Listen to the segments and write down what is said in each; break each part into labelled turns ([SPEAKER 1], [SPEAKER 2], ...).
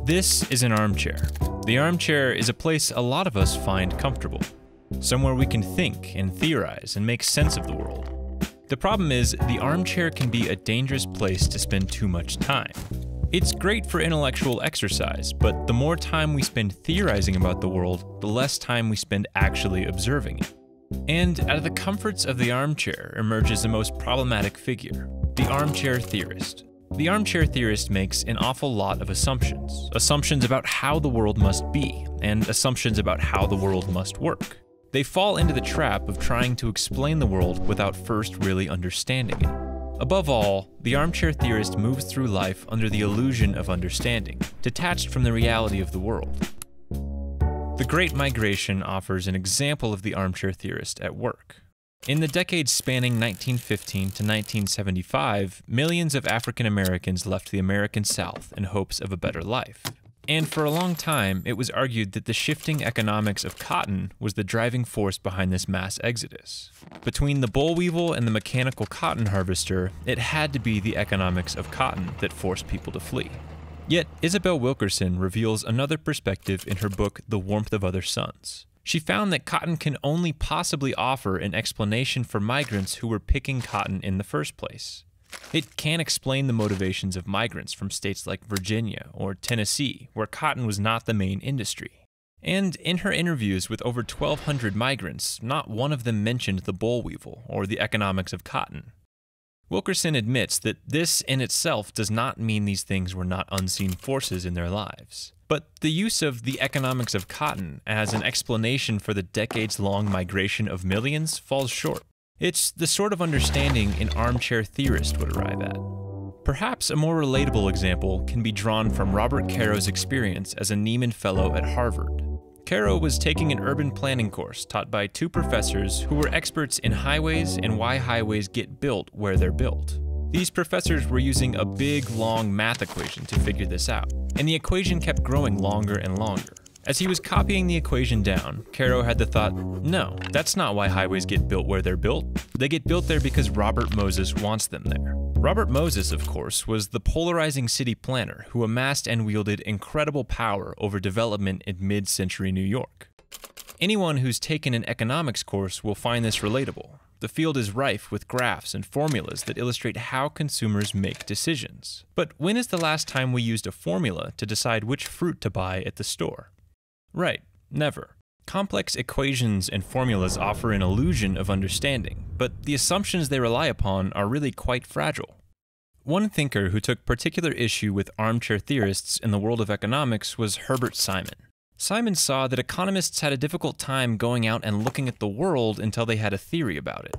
[SPEAKER 1] This is an armchair. The armchair is a place a lot of us find comfortable. Somewhere we can think and theorize and make sense of the world. The problem is, the armchair can be a dangerous place to spend too much time. It's great for intellectual exercise, but the more time we spend theorizing about the world, the less time we spend actually observing it. And out of the comforts of the armchair emerges the most problematic figure, the armchair theorist. The armchair theorist makes an awful lot of assumptions. Assumptions about how the world must be, and assumptions about how the world must work. They fall into the trap of trying to explain the world without first really understanding it. Above all, the armchair theorist moves through life under the illusion of understanding, detached from the reality of the world. The Great Migration offers an example of the armchair theorist at work. In the decades spanning 1915 to 1975, millions of African Americans left the American South in hopes of a better life. And for a long time, it was argued that the shifting economics of cotton was the driving force behind this mass exodus. Between the boll weevil and the mechanical cotton harvester, it had to be the economics of cotton that forced people to flee. Yet, Isabel Wilkerson reveals another perspective in her book, The Warmth of Other Suns. She found that cotton can only possibly offer an explanation for migrants who were picking cotton in the first place. It can't explain the motivations of migrants from states like Virginia or Tennessee, where cotton was not the main industry. And in her interviews with over 1,200 migrants, not one of them mentioned the boll weevil or the economics of cotton. Wilkerson admits that this in itself does not mean these things were not unseen forces in their lives. But the use of the economics of cotton as an explanation for the decades-long migration of millions falls short. It's the sort of understanding an armchair theorist would arrive at. Perhaps a more relatable example can be drawn from Robert Caro's experience as a Nieman Fellow at Harvard. Caro was taking an urban planning course taught by two professors who were experts in highways and why highways get built where they're built. These professors were using a big, long math equation to figure this out, and the equation kept growing longer and longer. As he was copying the equation down, Caro had the thought, no, that's not why highways get built where they're built. They get built there because Robert Moses wants them there. Robert Moses, of course, was the polarizing city planner who amassed and wielded incredible power over development in mid-century New York. Anyone who's taken an economics course will find this relatable. The field is rife with graphs and formulas that illustrate how consumers make decisions. But when is the last time we used a formula to decide which fruit to buy at the store? Right, never. Complex equations and formulas offer an illusion of understanding, but the assumptions they rely upon are really quite fragile. One thinker who took particular issue with armchair theorists in the world of economics was Herbert Simon. Simon saw that economists had a difficult time going out and looking at the world until they had a theory about it.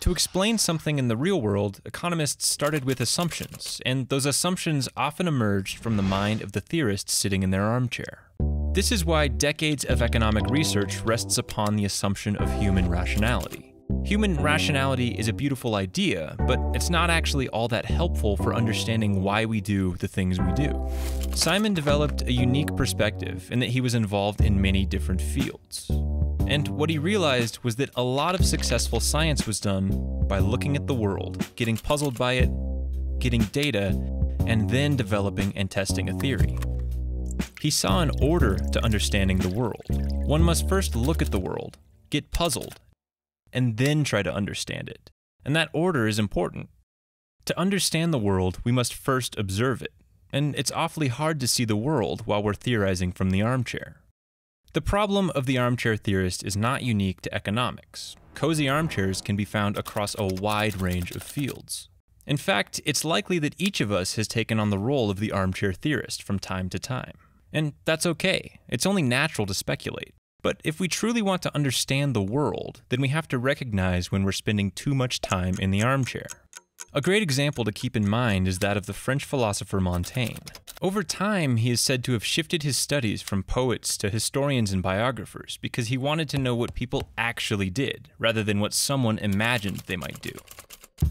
[SPEAKER 1] To explain something in the real world, economists started with assumptions, and those assumptions often emerged from the mind of the theorist sitting in their armchair. This is why decades of economic research rests upon the assumption of human rationality. Human rationality is a beautiful idea, but it's not actually all that helpful for understanding why we do the things we do. Simon developed a unique perspective in that he was involved in many different fields. And what he realized was that a lot of successful science was done by looking at the world, getting puzzled by it, getting data, and then developing and testing a theory. He saw an order to understanding the world. One must first look at the world, get puzzled, and then try to understand it. And that order is important. To understand the world, we must first observe it. And it's awfully hard to see the world while we're theorizing from the armchair. The problem of the armchair theorist is not unique to economics. Cozy armchairs can be found across a wide range of fields. In fact, it's likely that each of us has taken on the role of the armchair theorist from time to time. And that's okay. It's only natural to speculate. But if we truly want to understand the world, then we have to recognize when we're spending too much time in the armchair. A great example to keep in mind is that of the French philosopher Montaigne. Over time, he is said to have shifted his studies from poets to historians and biographers because he wanted to know what people actually did, rather than what someone imagined they might do.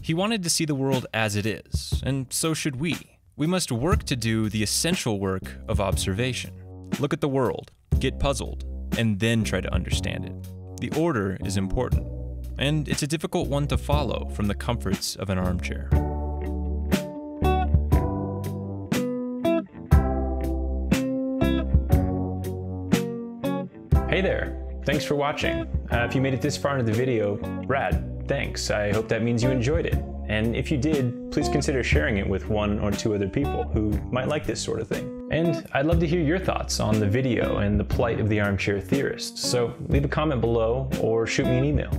[SPEAKER 1] He wanted to see the world as it is, and so should we. We must work to do the essential work of observation. Look at the world, get puzzled, and then try to understand it. The order is important, and it's a difficult one to follow from the comforts of an armchair. Hey there! Thanks for watching. If you made it this far into the video, rad, thanks. I hope that means you enjoyed it. And if you did, please consider sharing it with 1 or 2 other people who might like this sort of thing. And I'd love to hear your thoughts on the video and the plight of the armchair theorist, so leave a comment below or shoot me an email.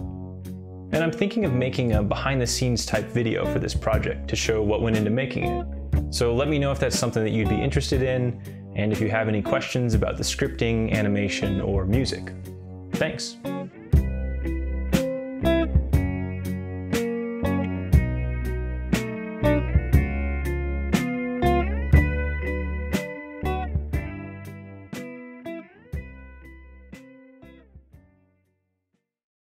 [SPEAKER 1] And I'm thinking of making a behind-the-scenes type video for this project to show what went into making it. So let me know if that's something that you'd be interested in, and if you have any questions about the scripting, animation, or music. Thanks.